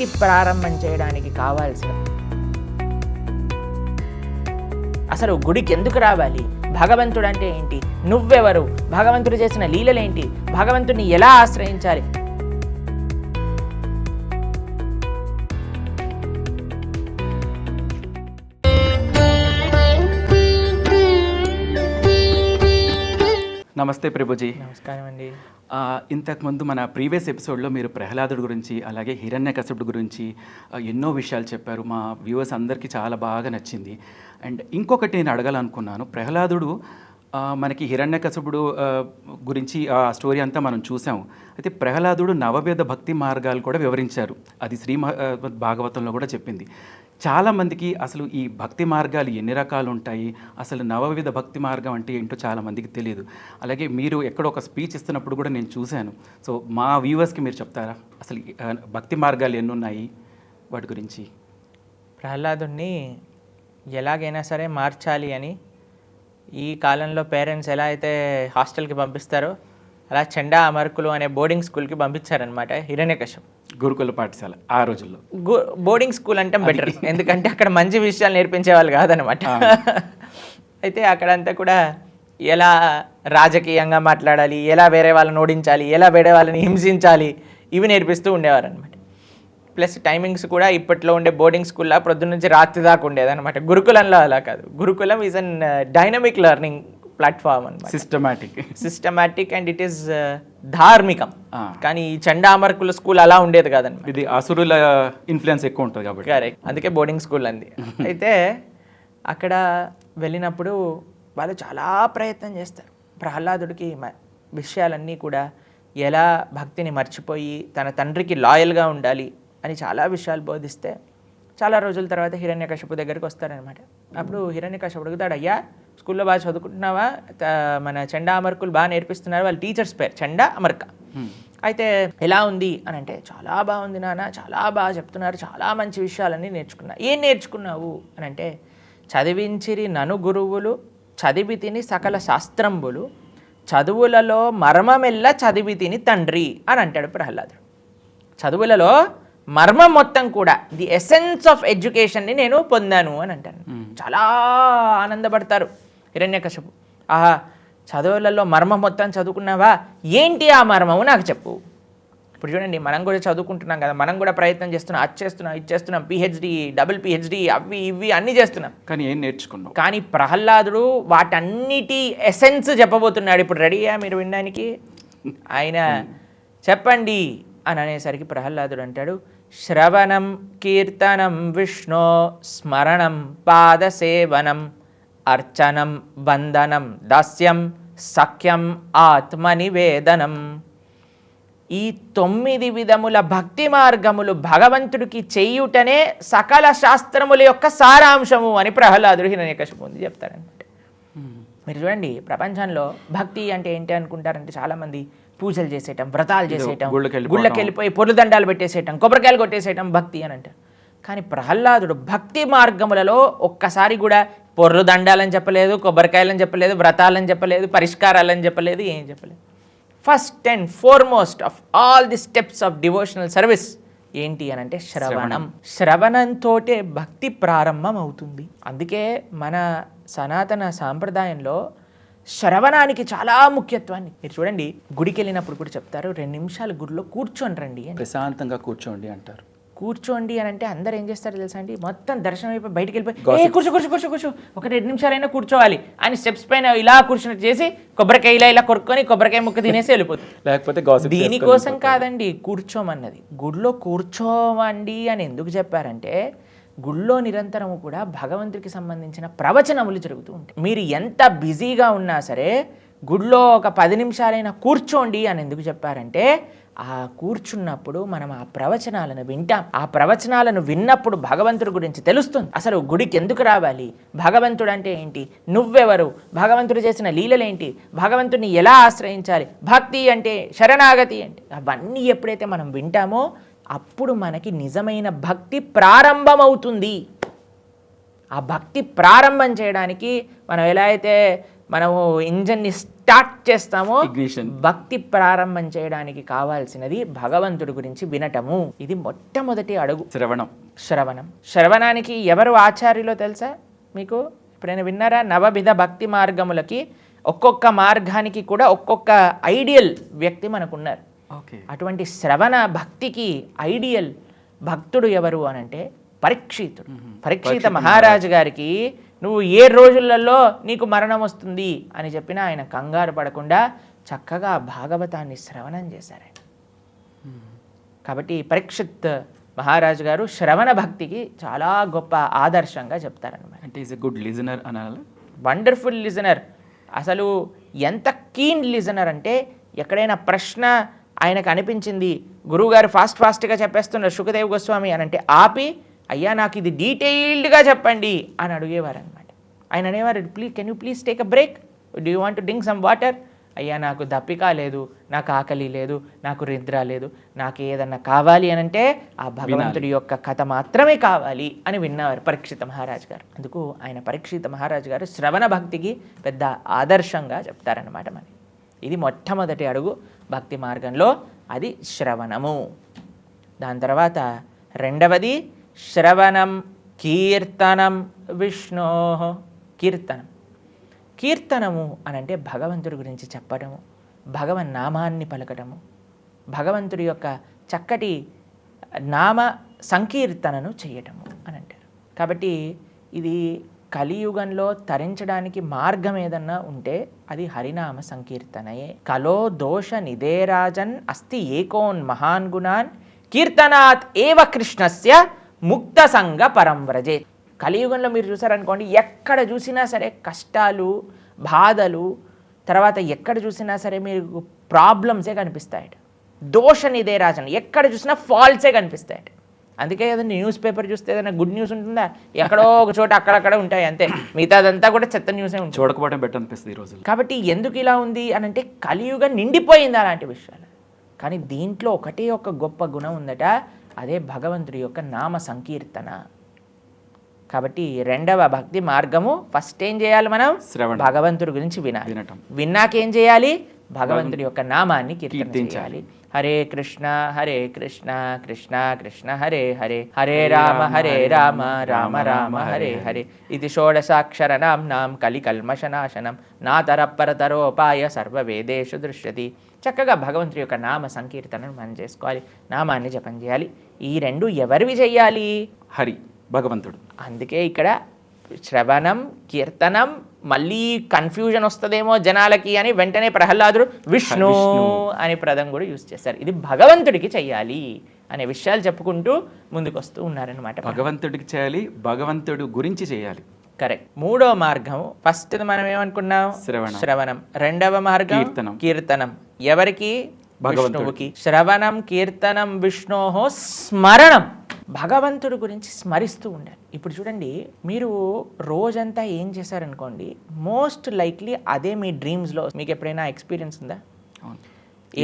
భక్తి ప్రారంభం చేయడానికి కావాల్సిన అసలు గుడికి ఎందుకు రావాలి, భగవంతుడు అంటే ఏంటి, నువ్వెవరు, భగవంతుడు చేసిన లీలలేంటి, భగవంతుడిని ఎలా ఆశ్రయించాలి. నమస్తే ప్రభుజీ. నమస్కారం అండి. ఇంతకుముందు మన ప్రీవియస్ ఎపిసోడ్లో మీరు ప్రహ్లాదుడి గురించి అలాగే హిరణ్యకశిపుడి గురించి ఎన్నో విషయాలు చెప్పారు. మా వ్యూవర్స్ అందరికీ చాలా బాగా నచ్చింది. అండ్ ఇంకొకటి నేను అడగాలనుకున్నాను, ప్రహ్లాదుడు మనకి హిరణ్యకశిపుడు గురించి ఆ స్టోరీ అంతా మనం చూసాము. అయితే ప్రహ్లాదుడు నవవేద భక్తి మార్గాలు కూడా వివరించారు. అది శ్రీ భాగవతంలో కూడా చెప్పింది. చాలామందికి అసలు ఈ భక్తి మార్గాలు ఎన్ని రకాలు ఉంటాయి, అసలు నవవిధ భక్తి మార్గం అంటే ఏంటో చాలామందికి తెలియదు. అలాగే మీరు ఎక్కడో ఒక స్పీచ్ ఇస్తున్నప్పుడు కూడా నేను చూశాను. సో మా వ్యూవర్స్కి మీరు చెప్తారా అసలు భక్తి మార్గాలు ఎన్ని ఉన్నాయి, వాటి గురించి? ప్రహ్లాదుని ఎలాగైనా సరే మార్చాలి అని ఈ కాలంలో పేరెంట్స్ ఎలా అయితే హాస్టల్కి పంపిస్తారో అలా చండా అమర్కులు అనే బోర్డింగ్ స్కూల్కి పంపించారనమాట హిరణ్యకశిపు. గురుకుల పాఠశాల ఆ రోజుల్లో. బోర్డింగ్ స్కూల్ అంటే బెటర్, ఎందుకంటే అక్కడ మంచి విషయాలు నేర్పించే వాళ్ళు కాదనమాట. అయితే అక్కడంతా కూడా ఎలా రాజకీయంగా మాట్లాడాలి, ఎలా వేరే వాళ్ళని ఓడించాలి, ఎలా వేరే వాళ్ళని హింసించాలి, ఇవి నేర్పిస్తూ ఉండేవారు అనమాట. ప్లస్ టైమింగ్స్ కూడా ఇప్పట్లో ఉండే బోర్డింగ్ స్కూల్లో పొద్దున్న నుంచి రాత్రి దాకా ఉండేదన్నమాట. గురుకులంలో అలా కాదు. Gurukulam is an dynamic learning platform అనమాట. సిస్టమాటిక్ అండ్ ఇట్ ఈస్ ధార్మికం. కానీ ఈ చండామర్కుల స్కూల్ అలా ఉండేది కాదన్నమాట. ఇది అసురుల ఇన్ఫ్లుయెన్స్ ఎక్కువ ఉంటుంది కాబట్టి. కరెక్ట్, అందుకే బోర్డింగ్ స్కూల్ అంది. అయితే అక్కడ వెళ్ళినప్పుడు వాళ్ళు చాలా ప్రయత్నం చేస్తారు ప్రహ్లాదుడికి విషయాలన్నీ కూడా ఎలా భక్తిని మర్చిపోయి తన తండ్రికి లాయల్గా ఉండాలి అని చాలా విషయాలు బోధిస్తే చాలా రోజుల తర్వాత హిరణ్యకశిపు దగ్గరికి వస్తారనమాట. అప్పుడు హిరణ్యకశిపుడు అడుగుతాడు, అయ్యా స్కూల్లో బాగా చదువుకుంటున్నావా, మన చండా అమర్కులు బాగా నేర్పిస్తున్నారు, వాళ్ళ టీచర్స్ పేరు చండా అమర్క, అయితే ఎలా ఉంది అని అంటే, చాలా బాగుంది నాన్న, చాలా బాగా చెప్తున్నారు, చాలా మంచి విషయాలన్నీ నేర్చుకున్నా. ఏం నేర్చుకున్నావు అని అంటే, చదివించిరి నను గురువులు చదివి తిని సకల శాస్త్రంబులు చదువులలో మర్మమెల్ల చదివి తిని తండ్రి అని అంటాడు ప్రహ్లాదుడు. చదువులలో మర్మం మొత్తం కూడా, ది ఎసెన్స్ ఆఫ్ ఎడ్యుకేషన్ని నేను పొందాను అని అంటాను. చాలా ఆనందపడతారు హిరణ్యకశిపు. ఆహా, చదువులలో మర్మం మొత్తం చదువుకున్నావా, ఏంటి ఆ మర్మము నాకు చెప్పు. ఇప్పుడు చూడండి, మనం కూడా చదువుకుంటున్నాం కదా, మనం కూడా ప్రయత్నం చేస్తున్నాం, అది చేస్తున్నాం, ఇది చేస్తున్నాం, పిహెచ్డి, డబుల్ పిహెచ్డి, అవి ఇవి అన్నీ చేస్తున్నాం. కానీ ఏం నేర్చుకున్నాం? కానీ ప్రహ్లాదుడు వాటన్నిటి ఎసెన్స్ చెప్పబోతున్నాడు. ఇప్పుడు రెడీయా మీరు వినడానికి? ఆయన చెప్పండి అని అనేసరికి ప్రహ్లాదుడు అంటాడు, శ్రవణం కీర్తనం విష్ణో స్మరణం పాదసేవనం అర్చనం వందనం దాస్యం సఖ్యం ఆత్మనివేదనం. ఈ 9 విధముల భక్తి మార్గములు భగవంతుడికి చేయుటనే సకల శాస్త్రముల యొక్క సారాంశము అని ప్రహ్లాదుడు హిరణ్యకశిపు ముందు చెప్తాడనమాట. మీరు చూడండి, ప్రపంచంలో భక్తి అంటే ఏంటి అనుకుంటారంటే చాలామంది పూజలు చేసేయటం, వ్రతాలు చేసేయటం, గుళ్ళకి వెళ్ళిపోయి పొర్లుదండాలు పెట్టేసేయటం, కొబ్బరికాయలు కొట్టేసేయటం భక్తి అని అంటారు. కానీ ప్రహ్లాదుడు భక్తి మార్గములలో ఒక్కసారి కూడా పొర్లుదండాలని చెప్పలేదు, కొబ్బరికాయలని చెప్పలేదు, వ్రతాలని చెప్పలేదు, పరిష్కారాలని చెప్పలేదు, ఏం చెప్పలేదు. First and foremost of all the steps of devotional service ఏంటి అని అంటే శ్రవణం. శ్రవణంతోటే భక్తి ప్రారంభం అవుతుంది. అందుకే మన సనాతన సాంప్రదాయంలో శ్రవణానికి చాలా ముఖ్యత్వాన్ని మీరు చూడండి. గుడికి వెళ్ళినప్పుడు కూడా చెప్తారు, 2 నిమిషాలు గుడిలో కూర్చొని రండి అని, ప్రశాంతంగా కూర్చోండి అంటారు. కూర్చోండి అని అంటే అందరు ఏం చేస్తారో తెలుసా అండి, మొత్తం దర్శనం అయిపోయి బయటికి వెళ్ళిపోయి కూర్చో ఒక 2 నిమిషాలైనా కూర్చోవాలి అని స్టెప్స్ పైన ఇలా కూర్చున్నట్టు చేసి కొబ్బరికాయ ఇలా కొరుక్కొని కొబ్బరికాయ ముక్క తినేసి వెళ్ళిపోతుంది. లేకపోతే దీనికోసం కాదండి కూర్చోమన్నది. గుడిలో కూర్చోమండి అని ఎందుకు చెప్పారంటే, గుళ్ళో నిరంతరము కూడా భగవంతుడికి సంబంధించిన ప్రవచనములు జరుగుతూ ఉంటాయి. మీరు ఎంత బిజీగా ఉన్నా సరే గుళ్ళో ఒక 10 నిమిషాలైనా కూర్చోండి అని ఎందుకు చెప్పారంటే, ఆ కూర్చున్నప్పుడు మనం ఆ ప్రవచనాలను వింటాం. ఆ ప్రవచనాలను విన్నప్పుడు భగవంతుడి గురించి తెలుస్తుంది. అసలు గుడికి ఎందుకు రావాలి, భగవంతుడు అంటే ఏంటి, నువ్వెవరు, భగవంతుడు చేసిన లీలలేంటి, భగవంతుడిని ఎలా ఆశ్రయించాలి, భక్తి అంటే శరణాగతి అంటే, అవన్నీ ఎప్పుడైతే మనం వింటామో అప్పుడు మనకి నిజమైన భక్తి ప్రారంభమవుతుంది. ఆ భక్తి ప్రారంభం చేయడానికి మనం ఎలా అయితే మనము ఇంజన్ని స్టార్ట్ చేస్తామో Ignition. భక్తి ప్రారంభం చేయడానికి కావాల్సినది భగవంతుడి గురించి వినటము. ఇది మొట్టమొదటి అడుగు. శ్రవణానికి ఎవరు ఆచార్యులో తెలుసా మీకు? ఎప్పుడైనా విన్నారా? నవవిధ భక్తి మార్గములకి ఒక్కొక్క మార్గానికి కూడా ఒక్కొక్క ఐడియల్ వ్యక్తి మనకున్నారు. అటువంటి శ్రవణ భక్తికి ఐడియల్ భక్తుడు ఎవరు అనంటే పరీక్షితుడు. పరీక్షిత మహారాజు గారికి నువ్వు ఏ రోజులలో నీకు మరణం వస్తుంది అని చెప్పినా ఆయన కంగారు పడకుండా చక్కగా భాగవతాన్ని శ్రవణం చేశారు ఆయన. కాబట్టి పరీక్షిత్ మహారాజు గారు శ్రవణ భక్తికి చాలా గొప్ప ఆదర్శంగా చెప్తారన్నమాట. అంటే ఈజ్ ఎ గుడ్ లిజనర్ అనాలి. Wonderful listener. అసలు ఎంత కీన్ లిజనర్ అంటే ఎక్కడైనా ప్రశ్న ఆయనకు అనిపించింది, గురువుగారు ఫాస్ట్గా చెప్పేస్తున్నారు శుకదేవ్ గోస్వామి అని అంటే ఆపి, అయ్యా నాకు ఇది డీటెయిల్డ్గా చెప్పండి అని అడిగేవారు అనమాట. ఆయన అనేవారు, can you please take a break, do you want to drink some water? అయ్యా నాకు దప్పిక లేదు, నాకు ఆకలి లేదు, నాకు నిద్ర లేదు, నాకు ఏదన్నా కావాలి అని అంటే ఆ భగవంతుడి యొక్క కథ మాత్రమే కావాలి అని విన్నవారు పరీక్షిత మహారాజు గారు. అందుకు ఆయన పరీక్షిత మహారాజు గారు శ్రవణ భక్తికి పెద్ద ఆదర్శంగా చెప్తారన్నమాట. మరి ఇది మొట్టమొదటి అడుగు భక్తి మార్గంలో, అది శ్రవణము. దాని తర్వాత రెండవది శ్రవణం కీర్తనం విష్ణో. కీర్తనము అనంటే భగవంతుడి గురించి చెప్పడము, భగవన్ నామాన్ని పలకటము, భగవంతుడి యొక్క చక్కటి నామ సంకీర్తనను చేయటము అని అంటారు. కాబట్టి ఇది కలియుగంలో తరించడానికి మార్గం ఏదన్నా ఉంటే అది హరినామ సంకీర్తనయే. కలో దోష నిదేరాజన్ అస్తి ఏకోన్ మహాన్ గుణాన్ కీర్తనాత్ ఏవ కృష్ణస్య ముక్త సంగ పరం వ్రజే. కలియుగంలో మీరు చూసారనుకోండి, ఎక్కడ చూసినా సరే కష్టాలు, బాధలు, తర్వాత ఎక్కడ చూసినా సరే మీకు ప్రాబ్లమ్సే కనిపిస్తాయట. దోష నిదేరాజన్, ఎక్కడ చూసినా ఫాల్ట్సే కనిపిస్తాయట. అందుకే ఏదైనా న్యూస్ పేపర్ చూస్తే ఏదైనా గుడ్ న్యూస్ ఉంటుందా? ఎక్కడో ఒక చోట అక్కడక్కడ ఉంటాయి అంతే, మిగతాదంతా కూడా చెత్త న్యూసే ఉంటుంది. చూడకపోవడం బెటర్ అనిపిస్తుంది ఈ రోజు. కాబట్టి ఎందుకు ఇలా ఉంది అని అంటే కలియుగం నిండిపోయింది అలాంటి విషయాలు. కానీ దీంట్లో ఒకటే ఒక గొప్ప గుణం ఉందట, అదే భగవంతుడి యొక్క నామ సంకీర్తన. కాబట్టి రెండవ భక్తి మార్గము, ఫస్ట్ ఏం చేయాలి మనం? భగవంతుడి గురించి వినాలి. విన్నాకేం చేయాలి? భగవంతుడి యొక్క నామాన్ని కీర్తించాలి. హరే కృష్ణ కృష్ణ కృష్ణ హరే హరే, హరే రామ రామ రామ హరే హరే. ఇది షోడశాక్షర నాం కలికల్మషనాశనం నాతరపరతరోపాయ సర్వవేదేషు దృశ్యతి. చక్కగా భగవంతుడి యొక్క నామ సంకీర్తనను మనం చేసుకోవాలి, నామాన్ని జపం చేయాలి. ఈ రెండు ఎవరివి చెయ్యాలి? హరి, భగవంతుడు. అందుకే ఇక్కడ శ్రవణం కీర్తనం, మళ్ళీ కన్ఫ్యూజన్ వస్తుందేమో జనాలకి అని వెంటనే ప్రహ్లాదుడు విష్ణు అనే పదం కూడా యూజ్ చేశారు. ఇది భగవంతుడికి చెయ్యాలి అనే విషయాలు చెప్పుకుంటూ ముందుకు వస్తూ ఉన్నారనమాట. భగవంతుడికి చేయాలి, భగవంతుడు గురించి చేయాలి. కరెక్ట్. మూడో మార్గం, ఫస్ట్ మనం ఏమనుకున్నాం? శ్రవణం. రెండవ మార్గం కీర్తనం. ఎవరికి? విష్ణువుకి. శ్రవణం కీర్తనం విష్ణోహో స్మరణం. భగవంతుడి గురించి స్మరిస్తూ ఉండాలి. ఇప్పుడు చూడండి, మీరు రోజంతా ఏం చేశారనుకోండి, మోస్ట్ లైక్లీ అదే మీ డ్రీమ్స్లో. మీకు ఎప్పుడైనా ఎక్స్పీరియన్స్ ఉందా?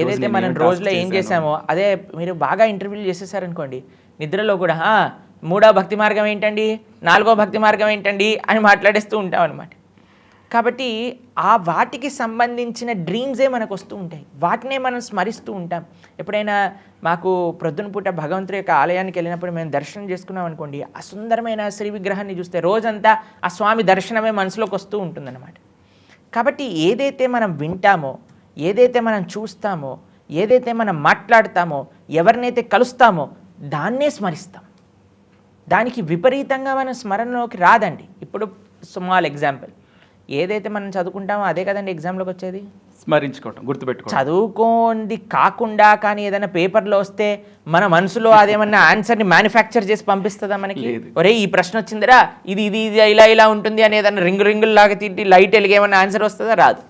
ఏదైతే మనం రోజులో ఏం చేసామో అదే మీరు బాగా ఇంటర్వ్యూలు చేసేసారనుకోండి, నిద్రలో కూడా మూడో భక్తి మార్గం ఏంటండి, నాలుగో భక్తి మార్గం ఏంటండి అని మాట్లాడేస్తూ ఉంటాం అనమాట. కాబట్టి ఆ వాటికి సంబంధించిన డ్రీమ్సే మనకు వస్తూ ఉంటాయి, వాటినే మనం స్మరిస్తూ ఉంటాం. ఎప్పుడైనా మాకు ప్రొద్దున పూట భగవంతుడి యొక్క ఆలయానికి వెళ్ళినప్పుడు మేము దర్శనం చేసుకున్నాం అనుకోండి, ఆ సుందరమైన శ్రీ విగ్రహాన్ని చూస్తే రోజంతా ఆ స్వామి దర్శనమే మనసులోకి వస్తూ ఉంటుందన్నమాట. కాబట్టి ఏదైతే మనం వింటామో, ఏదైతే మనం చూస్తామో, ఏదైతే మనం మాట్లాడతామో, ఎవరినైతే కలుస్తామో దాన్నే స్మరిస్తాం. దానికి విపరీతంగా మనం స్మరణలోకి రాదండి. ఇప్పుడు స్మాల్ ఎగ్జాంపుల్, ఏదైతే మనం చదువుకుంటామో అదే కదండి ఎగ్జామ్లోకి వచ్చేది. స్మరించుకోవటం, గుర్తుపెట్టుకోవడం. చదువుకోండి కాకుండా కానీ ఏదైనా పేపర్లో వస్తే మన మనసులో అదేమన్నా ఆన్సర్ని మ్యానుఫ్యాక్చర్ చేసి పంపిస్తుందా మనకి? ఒరే ఈ ప్రశ్న వచ్చిందిరా, ఇది ఇది ఇది ఇలా ఉంటుంది అని ఏదైనా రింగుల్లాగా తిట్టి లైట్ వెలిగేమన్నా ఆన్సర్ వస్తుందా? రాదు.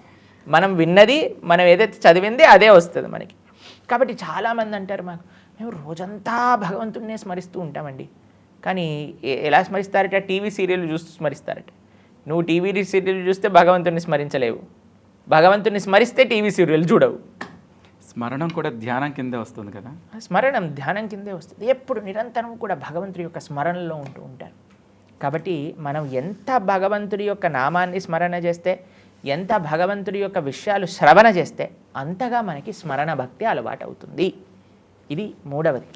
మనం విన్నది, మనం ఏదైతే చదివింది అదే వస్తుంది మనకి. కాబట్టి చాలామంది అంటారు, మేము రోజంతా భగవంతుడినే స్మరిస్తూ ఉంటామండి. కానీ ఎలా స్మరిస్తారట? టీవీ సీరియల్ చూస్తూ స్మరిస్తారట. నువ్వు టీవీ సీరియల్ చూస్తే భగవంతుని స్మరించలేవు, భగవంతుని స్మరిస్తే టీవీ సీరియల్ చూడవు. స్మరణం కూడా ధ్యానం కిందే వస్తుంది కదా. స్మరణం ధ్యానం కిందే వస్తుంది. ఎప్పుడు నిరంతరం కూడా భగవంతుడి యొక్క స్మరణలో ఉంటూ ఉంటారు. కాబట్టి మనం ఎంత భగవంతుడి యొక్క నామాన్ని స్మరణ చేస్తే ఎంత భగవంతుడి యొక్క విషయాలు శ్రవణ చేస్తే అంతగా మనకి స్మరణ భక్తి అలవాటు అవుతుంది. ఇది మూడవది.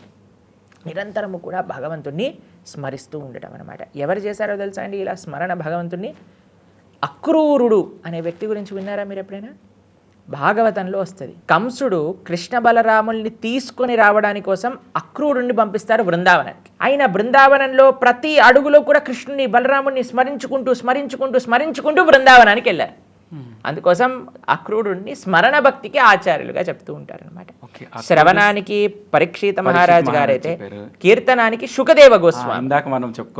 నిరంతరము కూడా భగవంతుణ్ణి స్మరిస్తూ ఉండటం అనమాట. ఎవరు చేశారో తెలుసా అండి ఇలా స్మరణ భగవంతుణ్ణి? అక్రూరుడు అనే వ్యక్తి గురించి విన్నారా మీరు ఎప్పుడైనా? భాగవతంలో వస్తుంది. కంసుడు కృష్ణ బలరాముల్ని తీసుకొని రావడానికి కోసం అక్రూరుణ్ణి పంపిస్తారు బృందావనానికి. ఆయన బృందావనంలో ప్రతి అడుగులో కూడా కృష్ణుని బలరాముని స్మరించుకుంటూ స్మరించుకుంటూ స్మరించుకుంటూ బృందావనానికి వెళ్ళారు. అందుకోసం అక్రూరుణ్ణి స్మరణ భక్తికి ఆచార్యులుగా చెప్తూ ఉంటారనమాట. శ్రవణానికి పరీక్షిత మహారాజు గారైతే, కీర్తనానికి శుకదేవ గోస్వామి.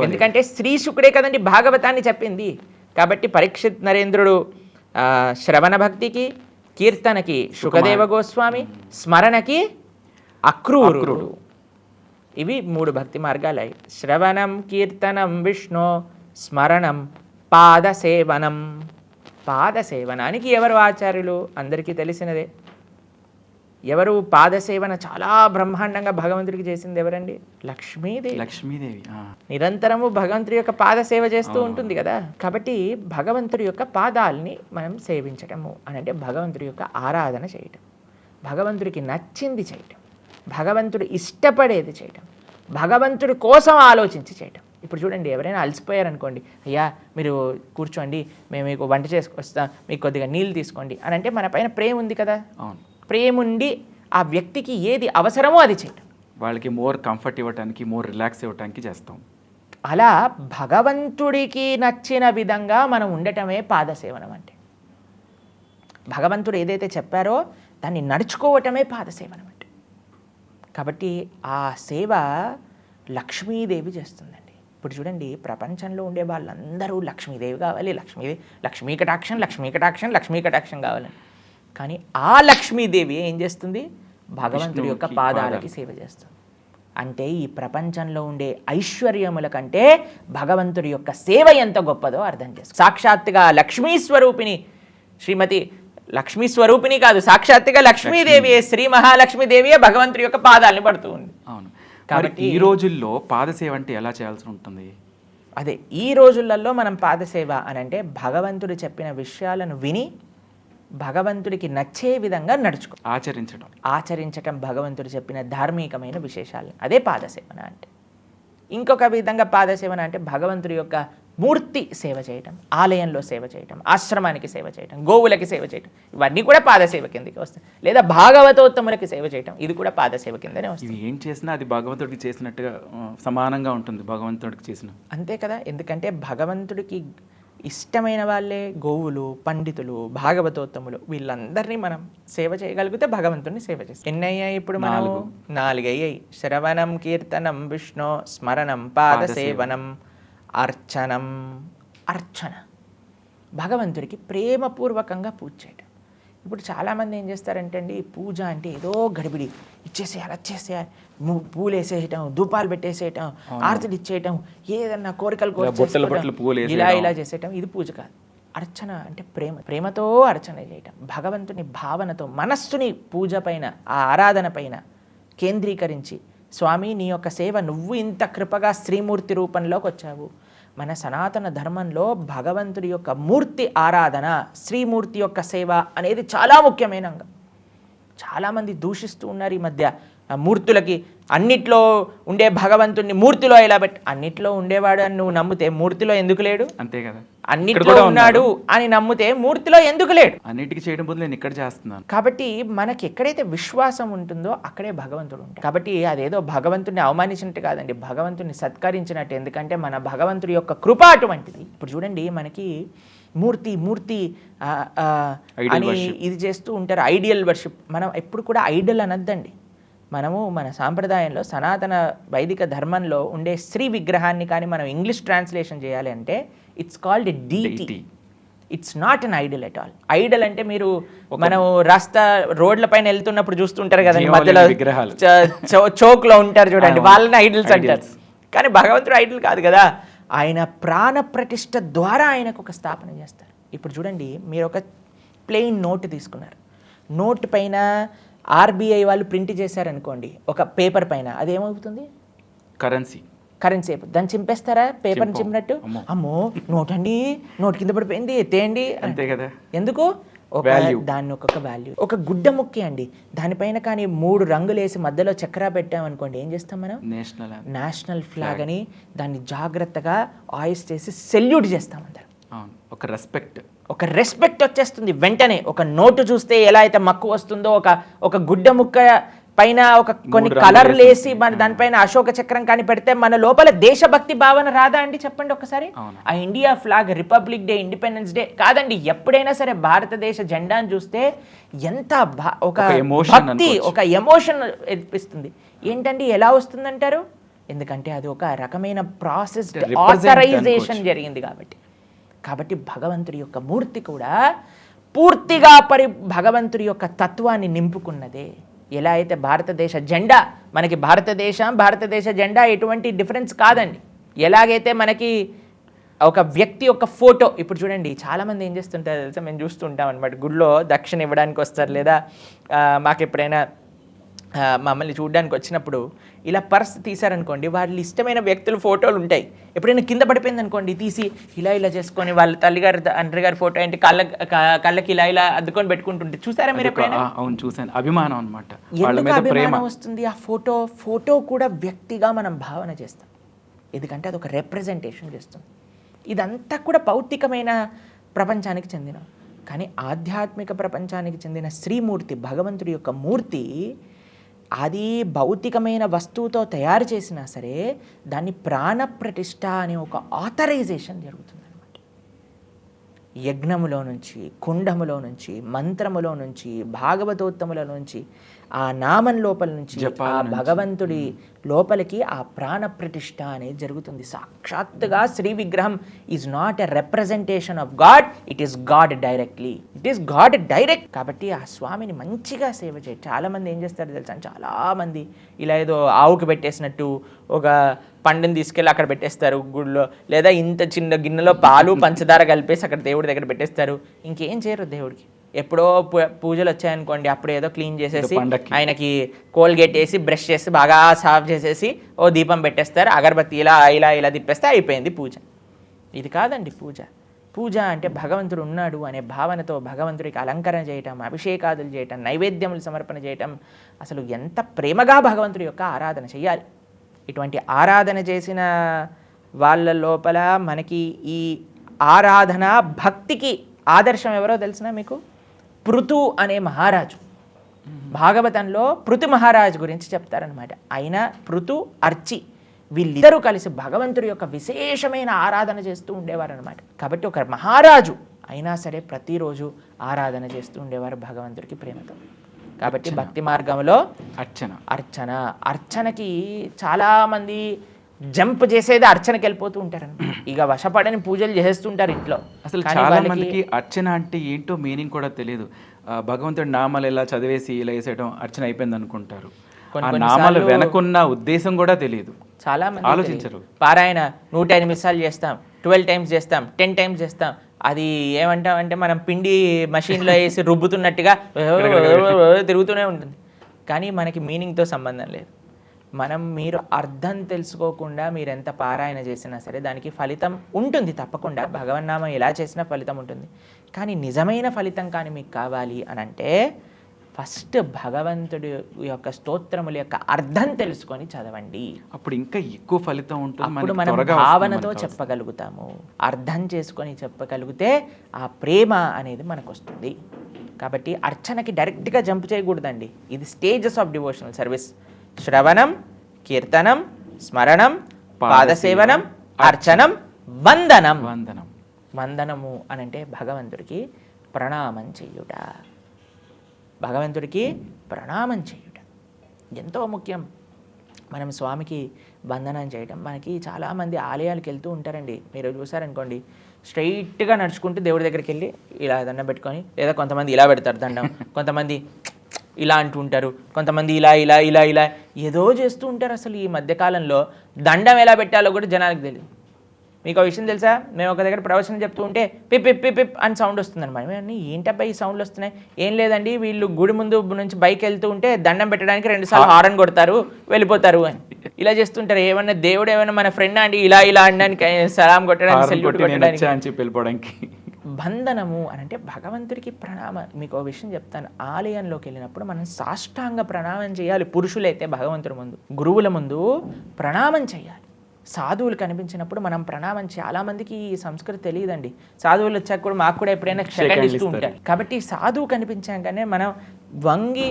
ఎందుకంటే శ్రీ శుకుడే కదండి భాగవతాన్ని చెప్పింది. కాబట్టి పరీక్షిత్ నరేంద్రుడు శ్రవణ భక్తికి, కీర్తనకి శుకదేవ గోస్వామి, స్మరణకి అక్రూరుడు. ఇవి 3 భక్తి మార్గాలు. శ్రవణం, కీర్తనం విష్ణు, స్మరణం, పాదసేవనం. పాదసేవనానికి ఎవరు ఆచార్యులు? అందరికీ తెలిసినదే. ఎవరు పాదసేవన చాలా బ్రహ్మాండంగా భగవంతుడికి చేసింది ఎవరండి? లక్ష్మీదేవి. లక్ష్మీదేవి నిరంతరము భగవంతుడి యొక్క పాదసేవ చేస్తూ ఉంటుంది కదా. కాబట్టి భగవంతుడి యొక్క పాదాలని మనం సేవించటము అని అంటే భగవంతుడి యొక్క ఆరాధన చేయటం, భగవంతుడికి నచ్చింది చేయటం, భగవంతుడు ఇష్టపడేది చేయటం, భగవంతుడి కోసం ఆలోచించి చేయటం. ఇప్పుడు చూడండి, ఎవరైనా అలసిపోయారనుకోండి, అయ్యా మీరు కూర్చోండి, మేము మీకు వంట చేసుకొస్తాం, మీకు కొద్దిగా నీళ్ళు తీసుకోండి అని అంటే మన పైన ప్రేమ ఉంది కదా. ప్రేమ ఉండి ఆ వ్యక్తికి ఏది అవసరమో అది చేయటం, వాళ్ళకి మోర్ కంఫర్ట్ ఇవ్వడానికి, మోర్ రిలాక్స్ ఇవ్వడానికి చేస్తాం. అలా భగవంతుడికి నచ్చిన విధంగా మనం ఉండటమే పాదసేవనం అంటే. భగవంతుడు ఏదైతే చెప్పారో దాన్ని నడుచుకోవటమే పాదసేవనం అంటే. కాబట్టి ఆ సేవ లక్ష్మీదేవి చేస్తుందండి. ఇప్పుడు చూడండి, ప్రపంచంలో ఉండే వాళ్ళందరూ లక్ష్మీదేవి కావాలి, లక్ష్మీ కటాక్షం, లక్ష్మీ కటాక్షం, లక్ష్మీ కటాక్షం కావాలని. కానీ ఆ లక్ష్మీదేవి ఏం చేస్తుంది? భగవంతుడి యొక్క పాదాలకి సేవ చేస్తుంది. అంటే ఈ ప్రపంచంలో ఉండే ఐశ్వర్యముల కంటే భగవంతుడి యొక్క సేవ ఎంత గొప్పదో అర్థం చేసుకో. సాక్షాత్తుగా లక్ష్మీ స్వరూపిణి, శ్రీమతి లక్ష్మీ స్వరూపిణి కాదు, సాక్షాత్తుగా లక్ష్మీదేవియే, శ్రీ మహాలక్ష్మీదేవియే భగవంతుడి యొక్క పాదాలని పడుతూ ఉంది. అవును. కాబట్టి ఈ రోజుల్లో పాదసేవ అంటే ఎలా చేయాల్సి ఉంటుంది? అదే ఈ రోజులలో మనం పాదసేవ అని అంటే భగవంతుడు చెప్పిన విషయాలను విని భగవంతుడికి నచ్చే విధంగా నడుచుకో, ఆచరించటం భగవంతుడు చెప్పిన ధార్మికమైన విశేషాలు. అదే పాదసేవన అంటే. ఇంకొక విధంగా పాదసేవన అంటే భగవంతుడి యొక్క మూర్తి సేవ చేయటం, ఆలయంలో సేవ చేయటం, ఆశ్రమానికి సేవ చేయటం, గోవులకి సేవ చేయటం, ఇవన్నీ కూడా పాదసేవ కిందకి వస్తాయి. లేదా భాగవతోత్తములకి సేవ చేయటం, ఇది కూడా పాదసేవ కిందనే వస్తుంది. ఏం చేసినా అది భగవంతుడికి చేసినట్టుగా సమానంగా ఉంటుంది, భగవంతుడికి చేసిన అంతే కదా. ఎందుకంటే భగవంతుడికి ఇష్టమైన వాళ్ళే గోవులు, పండితులు, భాగవతోత్తములు, వీళ్ళందరినీ మనం సేవ చేయగలిగితే భగవంతుడిని సేవ చేస్తాం. ఎన్నయ్యాయి ఇప్పుడు మనం? 4 అయ్యాయి. శ్రవణం, కీర్తనం విష్ణు, స్మరణం, పాదసేవనం, అర్చనం. అర్చన భగవంతుడికి ప్రేమపూర్వకంగా పూజ చేయటం. ఇప్పుడు చాలామంది ఏం చేస్తారంటే అండి, పూజ అంటే ఏదో గడిబిడి, ఇచ్చేసేయాలి, వచ్చేసేయాలి, పూలు వేసేయటం, ధూపాలు పెట్టేసేయటం, ఆరతులు ఇచ్చేయటం, ఏదన్నా కోరికలు ఇలా చేసేయటం, ఇది పూజ కాదు. అర్చన అంటే ప్రేమతో అర్చన చేయటం, భగవంతుని భావనతో మనస్సుని పూజ పైన, ఆ ఆరాధన పైన కేంద్రీకరించి, స్వామి నీ యొక్క సేవ, నువ్వు ఇంత కృపగా శ్రీమూర్తి రూపంలోకి వచ్చావు. మన సనాతన ధర్మంలో భగవంతుడి యొక్క మూర్తి ఆరాధన, శ్రీమూర్తి యొక్క సేవ అనేది చాలా ముఖ్యమైన అంగం. చాలామంది దూషిస్తూ ఉన్నారు ఈ మధ్య. మూర్తులకి అన్నిట్లో ఉండే భగవంతుడిని మూర్తిలో ఎలా అన్నిట్లో ఉండేవాడు అని నువ్వు నమ్మితే మూర్తిలో ఎందుకు లేడు? అంతే కదా. అన్నిట్లో ఉన్నాడు అని నమ్మితే మూర్తిలో ఎందుకు లేడు? అన్నిటికీ చేయడం బదులు నేను ఇక్కడ చేస్తున్నాను. కాబట్టి మనకి ఎక్కడైతే విశ్వాసం ఉంటుందో అక్కడే భగవంతుడు ఉంటాడు. కాబట్టి అదేదో భగవంతుడిని అవమానించినట్టు కాదండి, భగవంతుడిని సత్కరించినట్టు. ఎందుకంటే మన భగవంతుడి యొక్క కృప అటువంటిది. ఇప్పుడు చూడండి, మనకి మూర్తి అని ఇది చేస్తూ ఉంటారు, ఐడియల్ వర్షిప్. మనం ఎప్పుడు కూడా ఐడల్ అనద్దండి. మనము మన సాంప్రదాయంలో, సనాతన వైదిక ధర్మంలో ఉండే శ్రీ విగ్రహాన్ని కానీ మనం ఇంగ్లీష్ ట్రాన్స్లేషన్ చేయాలి అంటే it's called DT. It's not an idol at all. Idol అంటే మీరు మనం రాస్తా రోడ్ల పైన వెళ్తున్నప్పుడు చూస్తుంటారు కదండి, మధ్యలో చౌక్ లో ఉంటారు చూడండి, వాళ్ళని ఐడల్స్ అంటారు. కానీ భగవంతుడు ఐడల్ కాదు కదా. ఆయన ప్రాణ ప్రతిష్ఠ ద్వారా ఆయనకు ఒక స్థాపన చేస్తారు. ఇప్పుడు చూడండి, మీరు ఒక ప్లెయిన్ నోట్ తీసుకున్నారు, నోట్ పైన ఆర్బీఐ వాళ్ళు ప్రింట్ చేశారనుకోండి ఒక పేపర్ పైన, అదేమవుతుంది? కరెన్సీ. కరెన్సీ దాన్ని చింపేస్తారా పేపర్ని చింపినట్టు? అమ్మో నోటండి, నోటు కింద పడిపోయింది, ఎత్తేయండి అంతే కదా. ఎందుకు? దాన్ని ఒక్కొక్క వాల్యూ. ఒక గుడ్డ ముక్కే అండి, దానిపైన కానీ 3 రంగులు వేసి మధ్యలో చక్కెర పెట్టామనుకోండి, ఏం చేస్తాం మనం? నేషనల్ ఫ్లాగ్ అని దాన్ని జాగ్రత్తగా ఆయిస్ చేసి సెల్యూట్ చేస్తాం అందరం. ఒక రెస్పెక్ట్ వచ్చేస్తుంది వెంటనే. ఒక నోటు చూస్తే ఎలా అయితే మక్కువ వస్తుందో, ఒక గుడ్డ ముక్క పైన కొన్ని కలర్లు వేసి మన దానిపైన అశోక చక్రం కానీ పెడితే మన లోపల దేశభక్తి భావన రాదా అండి? చెప్పండి ఒకసారి. ఆ India flag, republic day, independence day కాదండి, ఎప్పుడైనా సరే భారతదేశ జెండాను చూస్తే ఎంత ఒక భక్తి, ఒక ఎమోషన్ అనిపిస్తుంది. ఏంటండి ఎలా వస్తుందంటారు? ఎందుకంటే అది ఒక రకమైన ప్రాసెస్, ఆథరైజేషన్ జరిగింది కాబట్టి భగవంతుడి యొక్క మూర్తి కూడా పూర్తిగా భగవంతుడి యొక్క తత్వాన్ని నింపుకున్నదే. ఎలా అయితే భారతదేశ జెండా, మనకి భారతదేశ జెండా ఎటువంటి డిఫరెన్స్ కాదండి. ఎలాగైతే మనకి ఒక వ్యక్తి యొక్క ఫోటో, ఇప్పుడు చూడండి చాలామంది ఏం చేస్తుంటారు తెలుసా, మేము చూస్తుంటాం అనమాట, గుడిలో దక్షిణ ఇవ్వడానికి వస్తారు, లేదా మాకు ఎప్పుడైనా మమ్మల్ని చూడడానికి వచ్చినప్పుడు ఇలా పర్స్ తీశారనుకోండి, వాళ్ళు ఇష్టమైన వ్యక్తుల ఫోటోలు ఉంటాయి. ఎప్పుడైనా కింద పడిపోయింది అనుకోండి, తీసి ఇలా చేసుకొని వాళ్ళ తల్లిగారు తండ్రి గారి ఫోటో ఏంటి కళ్ళకి ఇలా అద్దుకొని పెట్టుకుంటుంటే చూసారా మీరు ఎప్పుడైనా? అవును, చూసాను. అభిమానం అన్నమాట. ఎందుకు అభిమానం వస్తుంది? ఆ ఫోటో కూడా వ్యక్తిగా మనం భావన చేస్తాం, ఎందుకంటే అది ఒక రిప్రజెంటేషన్ చేస్తుంది. ఇదంతా కూడా భౌతికమైన ప్రపంచానికి చెందిన, కానీ ఆధ్యాత్మిక ప్రపంచానికి చెందిన శ్రీమూర్తి, భగవంతుడి యొక్క మూర్తి, అది భౌతికమైన వస్తువుతో తయారు చేసినా సరే దాన్ని ప్రాణప్రతిష్ఠ అనే ఒక ఆథరైజేషన్ జరుగుతుంది అన్నమాట. యజ్ఞములో నుంచి, కుండములో నుంచి, మంత్రములో నుంచి, భాగవతోత్తముల నుంచి, ఆ నామం లోపల నుంచి, ఆ భగవంతుడి లోపలికి ఆ ప్రాణప్రతిష్ఠ అనేది జరుగుతుంది. సాక్షాత్తుగా శ్రీ విగ్రహం is not a representation of God, it is God directly, it is God direct. కాబట్టి ఆ స్వామిని మంచిగా సేవ చేయాలి. చాలామంది ఏం చేస్తారు తెలుసా, చాలామంది ఇలా ఏదో ఆవుకి పెట్టేసినట్టు ఒక పండుని తీసుకెళ్ళి అక్కడ పెట్టేస్తారు గుడిలో, లేదా ఇంత చిన్న గిన్నెలో పాలు పంచదార కలిపేసి అక్కడ దేవుడి దగ్గర పెట్టేస్తారు. ఇంకేం చేయరు దేవుడికి. ఎప్పుడో పూజలు వచ్చాయనుకోండి, అప్పుడు ఏదో క్లీన్ చేసేసి ఆయనకి కోల్గేట్ వేసి బ్రష్ చేసి బాగా సాఫ్ చేసేసి ఓ దీపం పెట్టేస్తారు, అగరబత్తి ఇలా తిప్పేస్తే అయిపోయింది పూజ. ఇది కాదండి పూజ అంటే భగవంతుడు ఉన్నాడు అనే భావనతో భగవంతుడికి అలంకరణ చేయటం, అభిషేకాదులు చేయటం, నైవేద్యములు సమర్పణ చేయటం, అసలు ఎంత ప్రేమగా భగవంతుడి యొక్క ఆరాధన చేయాలి. ఇటువంటి ఆరాధన చేసిన వాళ్ళ లోపల మనకి ఈ ఆరాధన భక్తికి ఆదర్శం ఎవరో తెలిసిన మీకు? పృథు అనే మహారాజు. భాగవతంలో పృథు మహారాజు గురించి చెప్తారనమాట. ఆయన, పృథు, అర్చి వీళ్ళిద్దరూ కలిసి భగవంతుడి యొక్క విశేషమైన ఆరాధన చేస్తూ ఉండేవారు అనమాట. కాబట్టి ఒక మహారాజు అయినా సరే ప్రతిరోజు ఆరాధన చేస్తూ ఉండేవారు భగవంతుడికి ప్రేమతో. కాబట్టి భక్తి మార్గంలో అర్చనకి చాలామంది జంప్ చేసేది అర్చనకి వెళ్ళిపోతూ ఉంటారన్నమాట. ఇక వశపడని పూజలు చేస్తుంటారు ఇంట్లో. అసలు చాలా మందికి అర్చన అంటే ఏంటో మీనింగ్ కూడా తెలియదు. భగవంతుడి నామాలు ఇలా చదివేసి ఇలా వేసేయడం అర్చన అయిపోయింది అనుకుంటారు. నామాలు వెనకున్న ఉద్దేశం కూడా తెలియదు. చాలా మంది ఆలోచించరు. పారాయణ 108 సార్లు చేస్తాం, 12 టైమ్స్ చేస్తాం, 10 టైమ్స్ చేస్తాం. అది ఏమంటామంటే మనం పిండి మషిన్లో వేసి రుబ్బుతున్నట్టుగా తిరుగుతూనే ఉంటుంది, కానీ మనకి మీనింగ్తో సంబంధం లేదు. మీరు అర్థం తెలుసుకోకుండా మీరు ఎంత పారాయణ చేసినా సరే దానికి ఫలితం ఉంటుంది తప్పకుండా. భగవన్నామం ఎలా చేసినా ఫలితం ఉంటుంది. కానీ నిజమైన ఫలితం కానీ మీకు కావాలి అని అంటే ఫస్ట్ భగవంతుడి యొక్క స్తోత్రముల యొక్క అర్థం తెలుసుకొని చదవండి. అప్పుడు ఇంకా ఎక్కువ ఫలితం ఉంటుంది. అప్పుడు మనం భావనతో చెప్పగలుగుతాము. అర్థం చేసుకొని చెప్పగలిగితే ఆ ప్రేమ అనేది మనకు వస్తుంది. కాబట్టి అర్చనకి డైరెక్ట్గా జంప్ చేయకూడదండి. ఇది స్టేజెస్ ఆఫ్ డివోషనల్ సర్వీస్. శ్రవణం, కీర్తనం, స్మరణం, పాదసేవనం, అర్చనం, వందనము అనంటే భగవంతుడికి ప్రణామం చేయుట. ఎంతో ముఖ్యం. మనం స్వామికి వందనం చేయటం. మనకి చాలామంది ఆలయాలకు వెళ్తూ ఉంటారండి, మీరు చూసారనుకోండి, స్ట్రైట్గా నడుచుకుంటూ దేవుడి దగ్గరికి వెళ్ళి ఇలా దండం పెట్టుకొని, లేదా కొంతమంది ఇలా పెడతారు దండం, కొంతమంది ఇలా అంటూ ఉంటారు, కొంతమంది ఇలా ఇలా ఇలా ఇలా ఏదో చేస్తూ ఉంటారు. అసలు ఈ మధ్యకాలంలో దండం ఎలా పెట్టాలో కూడా జనాలకు తెలియదు. మీకు విషయం తెలుసా, మేము ఒక దగ్గర ప్రవచనం చెప్తూ ఉంటే పిప్ పిప్ పిప్ పిప్ అని సౌండ్ వస్తుంది అనమాట. మేము ఏంటబ్బా ఈ సౌండ్లు వస్తున్నాయి? ఏం లేదండి, వీళ్ళు గుడి ముందు నుంచి బైక్ వెళ్తూ ఉంటే దండం పెట్టడానికి 2 సార్లు హారన్ కొడతారు, వెళ్ళిపోతారు అని. ఇలా చేస్తుంటారు. ఏమన్నా దేవుడు ఏమన్నా మన ఫ్రెండ్ అండి ఇలా ఇలా అనడానికి, సలాం కొట్టడానికి, సెల్యూట్ నేను కొట్టడానికి. వచ్చా అని చెప్పి వెళ్ళిపోవడానికి. బంధనము అని అంటే భగవంతుడికి ప్రణామం. మీకు ఒక విషయం చెప్తాను, ఆలయంలోకి వెళ్ళినప్పుడు మనం సాష్టాంగ ప్రణామం చేయాలి. పురుషులైతే భగవంతుడి ముందు, గురువుల ముందు ప్రణామం చేయాలి. సాధువులు కనిపించినప్పుడు మనం ప్రణామం. చాలా మందికి ఈ సంస్కృతి తెలియదండి. సాధువులు వచ్చాక కూడా మాకు కూడా ఎప్పుడైనా క్షకలిస్తూ ఉంటారు. కాబట్టి సాధువు కనిపించాకనే మనం వంగి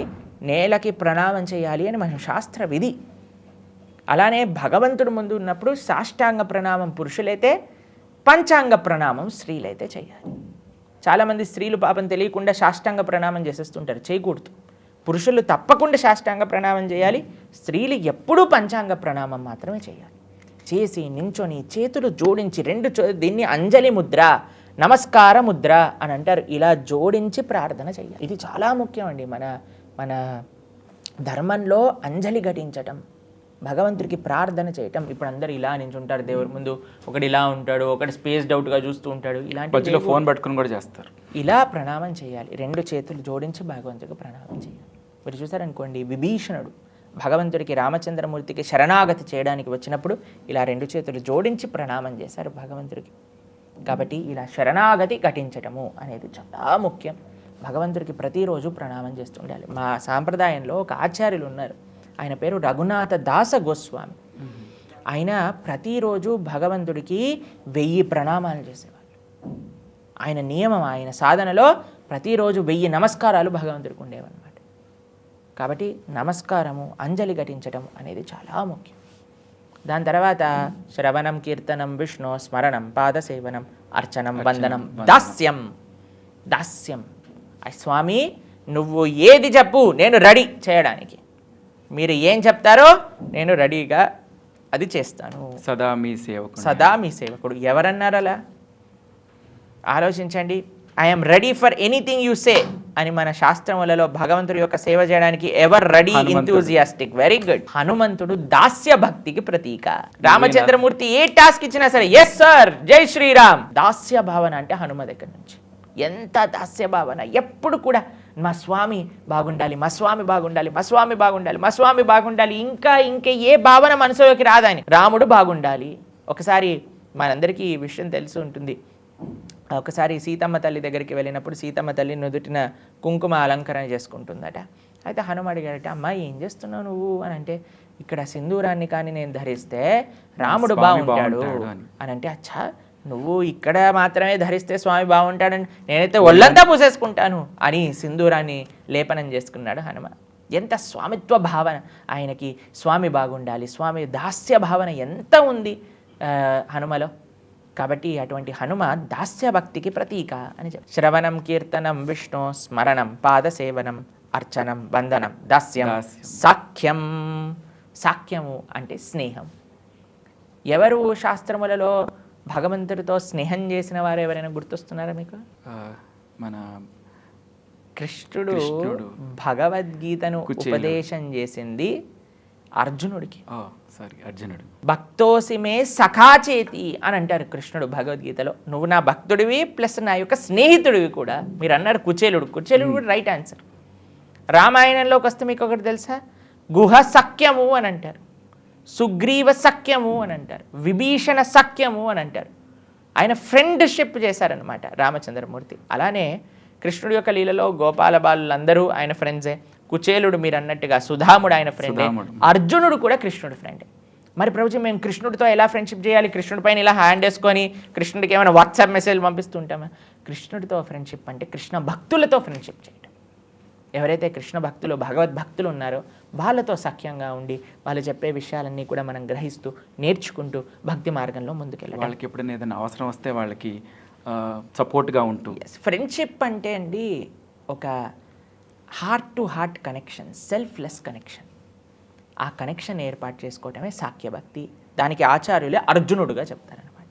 నేలకి ప్రణామం చేయాలి అని మన శాస్త్ర విధి. అలానే భగవంతుడి ముందు ఉన్నప్పుడు సాష్టాంగ ప్రణామం పురుషులైతే, పంచాంగ ప్రణామం స్త్రీలైతే చేయాలి. చాలామంది స్త్రీలు పాపం తెలియకుండా సాష్టాంగ ప్రణామం చేసేస్తుంటారు. చేయకూడదు. పురుషులు తప్పకుండా సాష్టాంగ ప్రణామం చేయాలి. స్త్రీలు ఎప్పుడూ పంచాంగ ప్రణామం మాత్రమే చేయాలి. చేసి నించొని చేతులు జోడించి దీన్ని అంజలి ముద్ర, నమస్కార ముద్ర అని అంటారు. ఇలా జోడించి ప్రార్థన చేయాలి. ఇది చాలా ముఖ్యం అండి. మన ధర్మంలో అంజలి ఘటించటం, భగవంతుడికి ప్రార్థన చేయటం. ఇప్పుడు అందరు ఇలా నించుంటారు దేవుడి ముందు, ఒకటి ఇలా ఉంటాడు, ఒకటి స్పేస్డ్ అవుట్గా చూస్తూ ఉంటాడు. ఇలాంటి ఫోన్ పట్టుకుని కూడా చేస్తారు. ఇలా ప్రణామం చేయాలి. 2 చేతులు జోడించి భగవంతుడికి ప్రణామం చేయాలి. మీరు చూసారనుకోండి, విభీషణుడు భగవంతుడికి, రామచంద్రమూర్తికి శరణాగతి చేయడానికి వచ్చినప్పుడు ఇలా 2 చేతులు జోడించి ప్రణామం చేశారు భగవంతుడికి. కాబట్టి ఇలా శరణాగతి ఘటించటము అనేది చాలా ముఖ్యం. భగవంతుడికి ప్రతిరోజు ప్రణామం చేస్తుండాలి. మా సాంప్రదాయంలో ఒక ఆచార్యులు ఉన్నారు, ఆయన పేరు రఘునాథ దాస గోస్వామి. ఆయన ప్రతిరోజు భగవంతుడికి 1000 ప్రణామాలు చేసేవాళ్ళు. ఆయన నియమం, ఆయన సాధనలో ప్రతిరోజు 1000 నమస్కారాలు భగవంతుడికి ఉండేవన్నమాట. కాబట్టి నమస్కారము, అంజలి ఘటించడం అనేది చాలా ముఖ్యం. దాని తర్వాత శ్రవణం, కీర్తనం, విష్ణు స్మరణం, పాదసేవనం, అర్చనం, వందనం, దాస్యం. దాస్యం, స్వామి నువ్వు ఏది చెప్పు నేను రెడీ చేయడానికి. మీరు ఏం చెప్తారో నేను రెడీగా అది చేస్తాను. సదా మీ సేవకుడు. సదా మీ సేవకుడు. ఎవరన్నారు అలా? ఆలోచించండి. I'm ready for anything you say అని మన శాస్త్రములలో భగవంతుడి యొక్క సేవ చేయడానికి ever ready, enthusiastic. Very good. హనుమంతుడు దాస్య భక్తికి ప్రతీక. రామచంద్రమూర్తి ఏ టాస్క్ ఇచ్చినా సరే ఎస్ సార్, జై శ్రీరామ్. దాస్య భావన అంటే హనుమ దగ్గర నుంచి ఎంత దాస్య భావన. ఎప్పుడు కూడా మా స్వామి బాగుండాలి, మా స్వామి బాగుండాలి, మా స్వామి బాగుండాలి, మా స్వామి బాగుండాలి, ఇంకా ఏ భావన మనసులోకి రాదని. రాముడు బాగుండాలి. ఒకసారి మనందరికీ ఈ విషయం తెలిసి ఉంటుంది. ఒకసారి సీతమ్మ తల్లి దగ్గరికి వెళ్ళినప్పుడు సీతమ్మ తల్లి నుదుటిన కుంకుమ అలంకరణ చేసుకుంటుందట. అయితే హనుమ అడిగాడట, అమ్మా ఏం చేస్తున్నావు నువ్వు అని అంటే, ఇక్కడ సింధూరాన్ని కానీ నేను ధరిస్తే రాముడు బాగుంటాడు అని అంటే, అచ్చా నువ్వు ఇక్కడ మాత్రమే ధరిస్తే స్వామి బాగుంటాడని నేనైతే ఒళ్ళంతా పూసేసుకుంటాను అని సింధూరాన్ని లేపనం చేసుకున్నాడు హనుమ. ఎంత స్వామిత్వ భావన ఆయనకి. స్వామి బాగుండాలి, స్వామి దాస్య భావన ఎంత ఉంది హనుమలో. కాబట్టి అటువంటి హనుమ దాస్య భక్తికి ప్రతీక అని చెప్పి. శ్రవణం, కీర్తనం, విష్ణు స్మరణం, పాదసేవనం, అర్చనం, వందనం, దాస్యం, సాఖ్యం. సాఖ్యము అంటే స్నేహం. ఎవరు శాస్త్రములలో భగవంతుడితో స్నేహం చేసిన వారు ఎవరైనా గుర్తొస్తున్నారా మీకు? మన కృష్ణుడు భగవద్గీతను ఉపదేశం చేసింది అర్జునుడికి. అర్జునుడు భక్తోసిమే సఖాచేతి అని అంటారు కృష్ణుడు భగవద్గీతలో. నువ్వు నా భక్తుడివి ప్లస్ నా యొక్క స్నేహితుడివి కూడా. మీరు అన్నారు కుచేలుడు కూడా రైట్ ఆన్సర్. రామాయణంలోకి వస్తే మీకు ఒకటి తెలుసా? గుహ సఖ్యము అని అంటారు, సుగ్రీవ సఖ్యము అని అంటారు, విభీషణ సఖ్యము అని అంటారు. ఆయన ఫ్రెండ్షిప్ చేశారనమాట రామచంద్రమూర్తి. అలానే కృష్ణుడి యొక్క లీలలో గోపాల బాలులందరూ ఆయన ఫ్రెండ్సే. కుచేలుడు మీరు అన్నట్టుగా సుధాముడు ఆయన ఫ్రెండే. అర్జునుడు కూడా కృష్ణుడి ఫ్రెండే. మరి ప్రభుజీ మేము కృష్ణుడితో ఎలా ఫ్రెండ్షిప్ చేయాలి? కృష్ణుడి పైన ఇలా హ్యాండ్ వేసుకొని కృష్ణుడికి ఏమైనా వాట్సాప్ మెసేజ్ పంపిస్తుంటామా? కృష్ణుడితో ఫ్రెండ్షిప్ అంటే కృష్ణ భక్తులతో ఫ్రెండ్షిప్ చేయడం. ఎవరైతే కృష్ణ భక్తులు, భగవద్భక్తులు ఉన్నారో వాళ్ళతో సఖ్యంగా ఉండి వాళ్ళు చెప్పే విషయాలన్నీ కూడా మనం గ్రహిస్తూ నేర్చుకుంటూ భక్తి మార్గంలో ముందుకెళ్ళాలి. వాళ్ళకి ఎప్పుడైనా ఏదైనా అవసరం వస్తే వాళ్ళకి సపోర్ట్గా ఉంటూ. ఫ్రెండ్షిప్ అంటే అండి ఒక heart to heart connection, selfless connection. ఆ కనెక్షన్ ఏర్పాటు చేసుకోవటమే సాఖ్య భక్తి. దానికి ఆచార్యులే అర్జునుడుగా చెప్తారనమాట.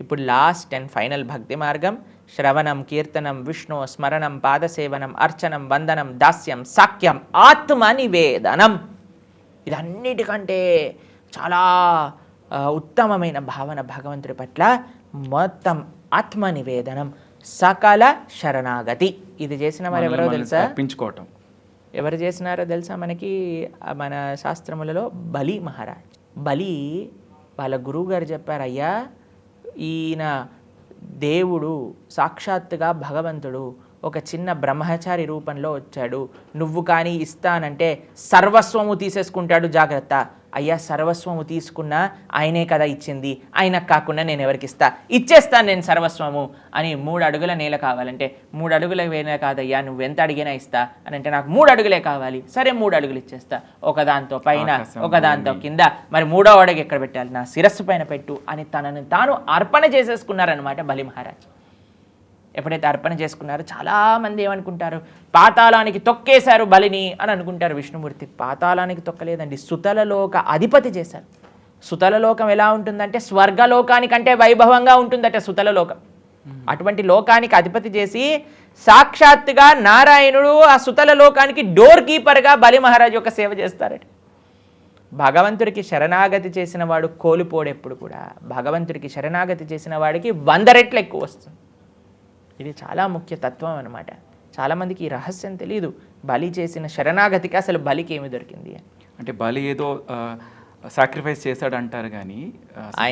ఇప్పుడు లాస్ట్ అండ్ ఫైనల్ భక్తి మార్గం శ్రవణం, కీర్తనం, విష్ణు స్మరణం, పాదసేవనం, అర్చనం, వందనం, దాస్యం, సాఖ్యం, ఆత్మ నివేదనం. ఇదన్నిటికంటే చాలా ఉత్తమమైన భావన భగవంతుడి పట్ల. మొత్తం ఆత్మ నివేదనం, సకల శరణాగతి. ఇది చేసిన వారు ఎవరో తెలుసా? ఎవరు చేసినారో తెలుసా మనకి మన శాస్త్రములలో బలి మహారాజ్. బలి వాళ్ళ గురువు గారు చెప్పారు, అయ్యా ఈయన దేవుడు సాక్షాత్తుగా భగవంతుడు ఒక చిన్న బ్రహ్మచారి రూపంలో వచ్చాడు, నువ్వు కానీ ఇస్తానంటే సర్వస్వము తీసేసుకుంటాడు, జాగ్రత్త. అయ్యా సర్వస్వము తీసుకున్నా ఆయనే కదా ఇచ్చింది, ఆయనకు కాకుండా నేను ఎవరికి ఇచ్చేస్తాను నేను సర్వస్వము అని. 3 అడుగుల నేల కావాలంటే 3 అడుగుల నేల కాదయ్యా, నువ్వు ఎంత అడిగినా ఇస్తా అని అంటే నాకు 3 అడుగులే కావాలి, సరే 3 అడుగులు ఇచ్చేస్తా, ఒకదాంతో పైన ఒకదాంతో కింద, మరి 3వ అడుగు ఎక్కడ పెట్టాలి, నా శిరస్సు పైన పెట్టు అని తనని తాను అర్పణ చేసేసుకున్నారనమాట బలి మహారాజ్. ఎప్పుడైతే అర్పణ చేసుకున్నారో చాలామంది ఏమనుకుంటారు, పాతాళానికి తొక్కేశారు బలిని అని అనుకుంటారు. విష్ణుమూర్తి పాతాళానికి తొక్కలేదండి, సుతలలోక అధిపతి చేశారు. సుతలలోకం ఎలా ఉంటుందంటే స్వర్గలోకానికంటే వైభవంగా ఉంటుందట సుతలలోకం. అటువంటి లోకానికి అధిపతి చేసి సాక్షాత్తుగా నారాయణుడు ఆ సుతల లోకానికి డోర్ కీపర్గా బలి మహారాజ్ యొక్క సేవ చేస్తారట. భగవంతుడికి శరణాగతి చేసిన వాడు కోల్పోడు ఎప్పుడు కూడా. భగవంతుడికి శరణాగతి చేసిన వాడికి 100 రెట్లు ఎక్కువ వస్తుంది. ఇది చాలా ముఖ్య తత్వం అనమాట. చాలామందికి ఈ రహస్యం తెలియదు. బలి చేసిన శరణాగతికి అసలు బలికి ఏమి దొరికింది అంటే బలి ఏదో సాక్రిఫైస్ చేశాడు అంటారు కానీ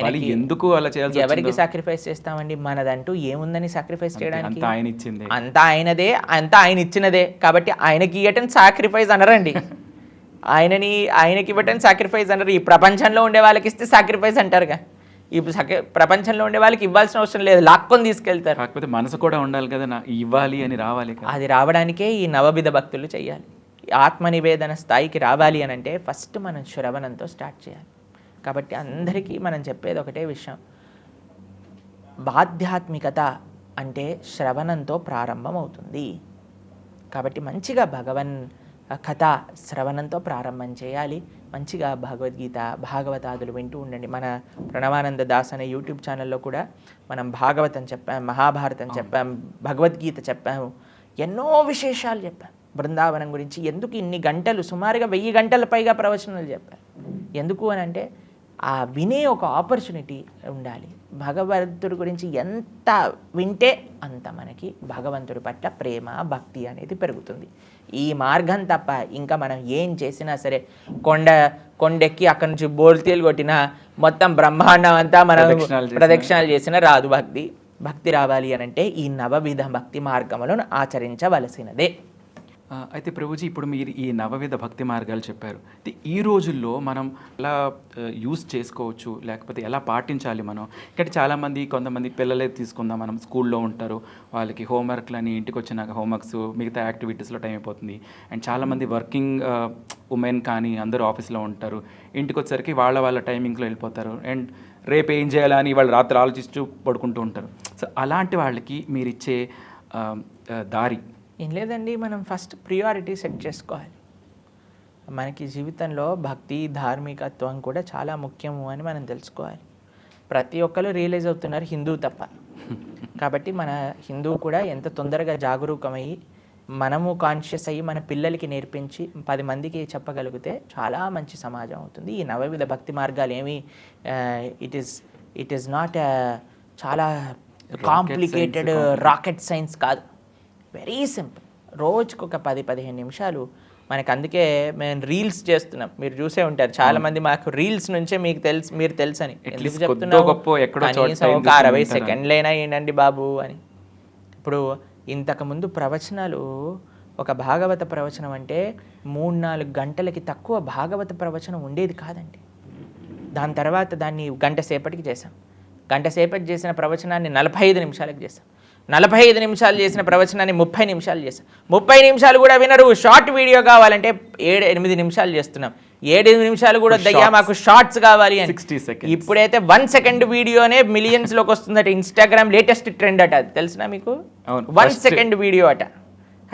బలి ఎందుకు అలా చేయాల్సి, ఎవరికి సాక్రిఫైస్ చేస్తామండి, మనదంటూ ఏముందని సాక్రిఫైస్ చేయడానికి, ఆయన ఇచ్చింది అంతా ఆయనదే, అంతా ఆయన ఇచ్చినదే. కాబట్టి ఆయనకి ఇవ్వటం సాక్రిఫైస్ అనరండి, ఆయనకి ఇవ్వటం సాక్రిఫైస్ అనరు. ఈ ప్రపంచంలో ఉండే వాళ్ళకి ఇస్తే సాక్రిఫైస్ అంటారుగా. ఇప్పుడు ప్రపంచంలో ఉండే వాళ్ళకి ఇవ్వాల్సిన అవసరం లేదు, లాక్కొని తీసుకెళ్తారు. కాకపోతే మనసు కూడా ఉండాలి కదా, ఇవ్వాలి అని రావాలి. అది రావడానికే ఈ నవవిధ భక్తులు చేయాలి. ఆత్మ నివేదన స్థాయికి రావాలి అని అంటే ఫస్ట్ మనం శ్రవణంతో స్టార్ట్ చేయాలి. కాబట్టి అందరికీ మనం చెప్పేది ఒకటే విషయం, ఆధ్యాత్మికత అంటే శ్రవణంతో ప్రారంభం అవుతుంది. కాబట్టి మంచిగా భగవన్ కథ శ్రవణంతో ప్రారంభం చేయాలి. మంచిగా భగవద్గీత భాగవతాదులు వింటూ ఉండండి. మన ప్రణవానంద దాస్ అనే యూట్యూబ్ ఛానల్లో కూడా మనం భాగవతం చెప్పాం, మహాభారతం చెప్పాం, భగవద్గీత చెప్పాము, ఎన్నో విశేషాలు చెప్పాం. బృందావనం గురించి ఎందుకు ఇన్ని గంటలు, సుమారుగా 1000 గంటల పైగా ప్రవచనాలు చెప్పారు. ఎందుకు అని అంటే ఆ వినే ఒక ఆపర్చునిటీ ఉండాలి. భగవంతుడి గురించి ఎంత వింటే అంత మనకి భగవంతుడి పట్ల ప్రేమ భక్తి అనేది పెరుగుతుంది. ఈ మార్గం తప్ప ఇంకా మనం ఏం చేసినా సరే, కొండెక్కి అక్కడి నుంచి బోల్తీలు కొట్టినా మొత్తం బ్రహ్మాండం అంతా మనం ప్రదక్షిణాలు చేసినా రాదు. భక్తి రావాలి అని అంటే ఈ నవవిధ భక్తి మార్గములను ఆచరించవలసినదే. అయితే ప్రభుజీ, ఇప్పుడు మీరు ఈ నవవిధ భక్తి మార్గాలు చెప్పారు. ఈ రోజుల్లో మనం ఎలా యూస్ చేసుకోవచ్చు, లేకపోతే ఎలా పాటించాలి మనం? ఇక్కడ చాలామంది, కొంతమంది పిల్లలే తీసుకుందాం, మనం స్కూల్లో ఉంటారు, వాళ్ళకి హోంవర్క్లని, ఇంటికి వచ్చినాక హోంవర్క్స్, మిగతా యాక్టివిటీస్లో టైం అయిపోతుంది. అండ్ చాలామంది వర్కింగ్ ఉమెన్ కానీ అందరూ ఆఫీస్లో ఉంటారు, ఇంటికి వచ్చేసరికి వాళ్ళ టైమింగ్స్లో వెళ్ళిపోతారు. అండ్ రేపు ఏం చేయాలని వాళ్ళు రాత్రి ఆలోచిస్తూ పడుకుంటూ ఉంటారు. సో అలాంటి వాళ్ళకి మీరు ఇచ్చే దారి ఏం లేదండి, మనం ఫస్ట్ ప్రియారిటీ సెట్ చేసుకోవాలి. మనకి జీవితంలో భక్తి ధార్మికత్వం కూడా చాలా ముఖ్యము అని మనం తెలుసుకోవాలి. ప్రతి ఒక్కరు రియలైజ్ అవుతున్నారు, హిందూ తప్ప. కాబట్టి మన హిందూ కూడా ఎంత తొందరగా జాగరూకమయ్యి మనము కాన్షియస్ అయ్యి మన పిల్లలకి నేర్పించి 10 మందికి చెప్పగలిగితే చాలా మంచి సమాజం అవుతుంది. ఈ నవవిధ భక్తి మార్గాలు ఏమి ఇట్ ఈస్ నాట్ చాలా కాంప్లికేటెడ్ రాకెట్ సైన్స్ కాదు, వెరీ సింపుల్. రోజుకు ఒక 10-15 నిమిషాలు మనకి. అందుకే మేము రీల్స్ చేస్తున్నాం, మీరు చూసే ఉంటారు చాలామంది, మాకు రీల్స్ నుంచే మీరు తెలుసని ఎందుకు చెప్తున్నాం, కనీసం ఒక 60 సెకండ్లైనా ఏంటండి బాబు అని. ఇప్పుడు ఇంతకుముందు ప్రవచనాలు, ఒక భాగవత ప్రవచనం అంటే 3-4 గంటలకి తక్కువ భాగవత ప్రవచనం ఉండేది కాదండి. దాని తర్వాత దాన్ని గంట సేపటికి చేసాం. గంట సేపటి చేసిన ప్రవచనాన్ని 45 నిమిషాలకు చేసాం. 45 నిమిషాలు చేసిన ప్రవచనాన్ని 30 నిమిషాలు చేస్తాం. 30 నిమిషాలు కూడా వినరు. షార్ట్ వీడియో కావాలంటే 7-8 నిమిషాలు చేస్తున్నాం. 7 నిమిషాలు కూడా దయ్యా మాకు షార్ట్స్ కావాలి అని. ఇప్పుడైతే 1 సెకండ్ వీడియోనే మిలియన్స్లోకి వస్తుందట. ఇన్స్టాగ్రామ్ లేటెస్ట్ ట్రెండ్ అట, తెలిసిన మీకు? 1 సెకండ్ వీడియో అట.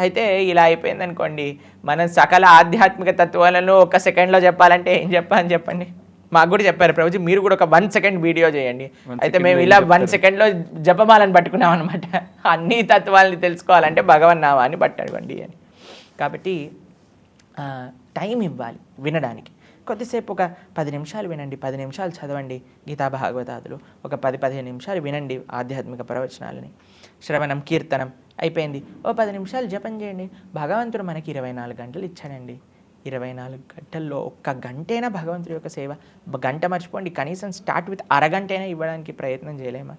అయితే ఇలా అయిపోయింది అనుకోండి, మనం సకల ఆధ్యాత్మిక తత్వాలను 1 సెకండ్లో చెప్పాలంటే ఏం చెప్పండి. మాకు కూడా చెప్పారు ప్రభుజీ, మీరు కూడా ఒక 1 సెకండ్ వీడియో చేయండి. అయితే మేము ఇలా 1 సెకండ్లో జపమాలను పట్టుకున్నాం అనమాట. అన్ని తత్వాలని తెలుసుకోవాలంటే భగవన్నామాన్ని పట్టండి అని. కాబట్టి టైం ఇవ్వాలి వినడానికి. కొద్దిసేపు ఒక 10 నిమిషాలు వినండి, 10 నిమిషాలు చదవండి గీతా భాగవతాదులు, ఒక 10-15 నిమిషాలు వినండి ఆధ్యాత్మిక ప్రవచనాలని. శ్రవణం కీర్తనం అయిపోయింది, ఓ 10 నిమిషాలు జపం చేయండి. భగవంతుడు మనకి 24 గంటలు ఇచ్చాడండి. 24 గంటల్లో ఒక్క గంటైనా భగవంతుడి యొక్క సేవ, గంట మర్చిపోండి, కనీసం స్టార్ట్ విత్ అరగంటైనా ఇవ్వడానికి ప్రయత్నం చేయలేమా?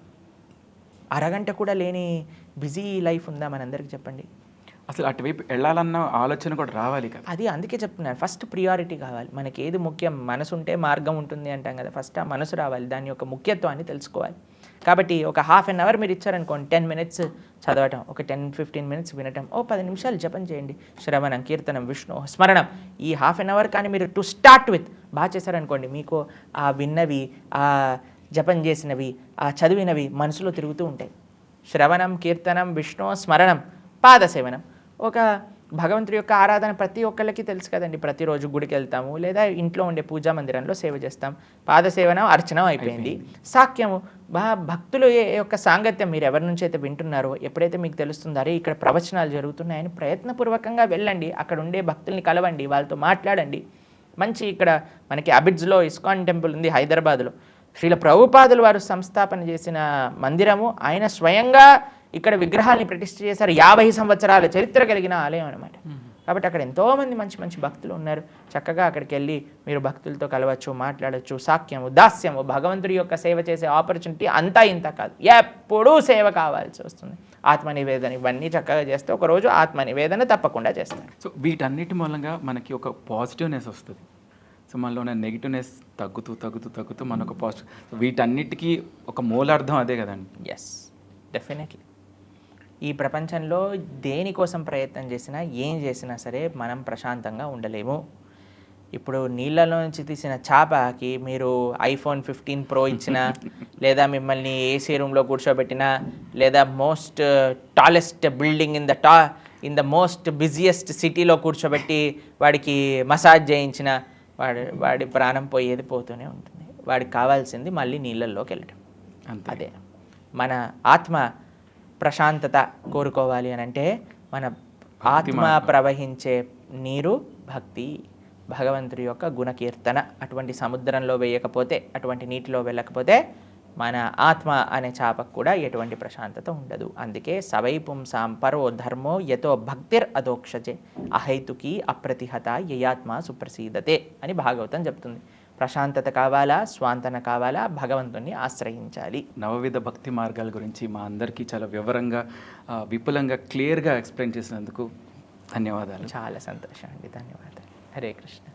అరగంట కూడా లేని బిజీ లైఫ్ ఉందా మనందరికి చెప్పండి? అసలు అటువైపు వెళ్ళాలన్న ఆలోచన కూడా రావాలి కదా. అది అందుకే చెప్తున్నాను, ఫస్ట్ ప్రియారిటీ కావాలి. మనకి ఏది ముఖ్యం, మనసు ఉంటే మార్గం ఉంటుంది అంటాం కదా, ఫస్ట్ ఆ మనసు రావాలి, దాని యొక్క ముఖ్యత్వాన్ని తెలుసుకోవాలి. కాబట్టి ఒక హాఫ్ అన్ అవర్ మీరు ఇచ్చారనుకోండి, 10 మినిట్స్ చదవటం, ఒక 10-15 మినిట్స్ వినటం, ఓ 10 నిమిషాలు జపం చేయండి. శ్రవణం కీర్తనం విష్ణు స్మరణం, ఈ హాఫ్ అన్ అవర్ కానీ మీరు టు స్టార్ట్ విత్ బాగా చేశారనుకోండి, మీకు ఆ విన్నవి, ఆ జపం చేసినవి, ఆ చదివినవి మనసులో తిరుగుతూ ఉంటాయి. శ్రవణం కీర్తనం విష్ణు స్మరణం పాదసేవనం. ఒక భగవంతుడి యొక్క ఆరాధన ప్రతి ఒక్కళ్ళకి తెలుసు కదండి. ప్రతిరోజు గుడికి వెళ్తాము, లేదా ఇంట్లో ఉండే పూజా మందిరంలో సేవ చేస్తాం. పాదసేవనం అర్చనం అయిపోయింది. సాఖ్యము భక్తులు యొక్క సాంగత్యం మీరు ఎవరి నుంచి అయితే వింటున్నారో, ఎప్పుడైతే మీకు తెలుస్తుందో అరే ఇక్కడ ప్రవచనాలు జరుగుతున్నాయని ప్రయత్నపూర్వకంగా వెళ్ళండి, అక్కడ ఉండే భక్తుల్ని కలవండి, వాళ్ళతో మాట్లాడండి. మంచి ఇక్కడ మనకి అబిడ్స్లో ఇస్కాన్ టెంపుల్ ఉంది హైదరాబాద్లో, శ్రీల ప్రభుపాదులు వారు సంస్థాపన చేసిన మందిరము. ఆయన స్వయంగా ఇక్కడ విగ్రహాల్ని ప్రతిష్ఠ చేశారు. 50 సంవత్సరాల చరిత్ర కలిగిన ఆలయం అనమాట. కాబట్టి అక్కడ ఎంతోమంది మంచి మంచి భక్తులు ఉన్నారు. చక్కగా అక్కడికి వెళ్ళి మీరు భక్తులతో కలవచ్చు, మాట్లాడచ్చు. సాఖ్యము దాస్యము, భగవంతుడి యొక్క సేవ చేసే ఆపర్చునిటీ అంతా ఇంత కాదు, ఎప్పుడూ సేవ కావాల్సి వస్తుంది. ఆత్మనివేదన ఇవన్నీ చక్కగా చేస్తే ఒకరోజు ఆత్మనివేదన తప్పకుండా చేస్తారు. సో వీటన్నిటి మూలంగా మనకి ఒక పాజిటివ్నెస్ వస్తుంది. సో మనలో ఉన్న నెగిటివ్నెస్ తగ్గుతూ తగ్గుతూ తగ్గుతూ మనకు పాజిటివ్, వీటన్నిటికీ ఒక మూలార్థం అదే కదండి. Yes, definitely. ఈ ప్రపంచంలో దేనికోసం ప్రయత్నం చేసినా, ఏం చేసినా సరే మనం ప్రశాంతంగా ఉండలేము. ఇప్పుడు నీళ్ళలో నుంచి తీసిన చేపకి మీరు ఐఫోన్ 15 Pro ఇచ్చినా, లేదా మిమ్మల్ని ఏసీ రూమ్లో కూర్చోబెట్టినా, లేదా most tallest building in the most busiest సిటీలో కూర్చోబెట్టి వాడికి మసాజ్ చేయించిన, వాడి ప్రాణం పోయేది పోతూనే ఉంటుంది. వాడికి కావాల్సింది మళ్ళీ నీళ్ళల్లోకి వెళ్ళటం. అదే మన ఆత్మ ప్రశాంతత కోరుకోవాలి అని అంటే, మన ఆత్మ ప్రవహించే నీరు భక్తి, భగవంతుడి యొక్క గుణకీర్తన. అటువంటి సముద్రంలో వేయకపోతే, అటువంటి నీటిలో వెళ్ళకపోతే మన ఆత్మ అనే చేపకు కూడా ఎటువంటి ప్రశాంతత ఉండదు. అందుకే సవై పుంసాం పరో ధర్మో యతో భక్తిర్ అదోక్షజే అహైతుకి అప్రతిహత యయాత్మ సుప్రసీదతే అని భాగవతం చెప్తుంది. ప్రశాంతత కావాలా, స్వాంతన కావాలా, భగవంతుణ్ణి ఆశ్రయించాలి. నవవిధ భక్తి మార్గాల గురించి మా అందరికీ చాలా వివరంగా, విపులంగా, క్లియర్గా ఎక్స్ప్లెయిన్ చేసినందుకు ధన్యవాదాలు. చాలా సంతోషం అండి, ధన్యవాదాలు. హరే కృష్ణ.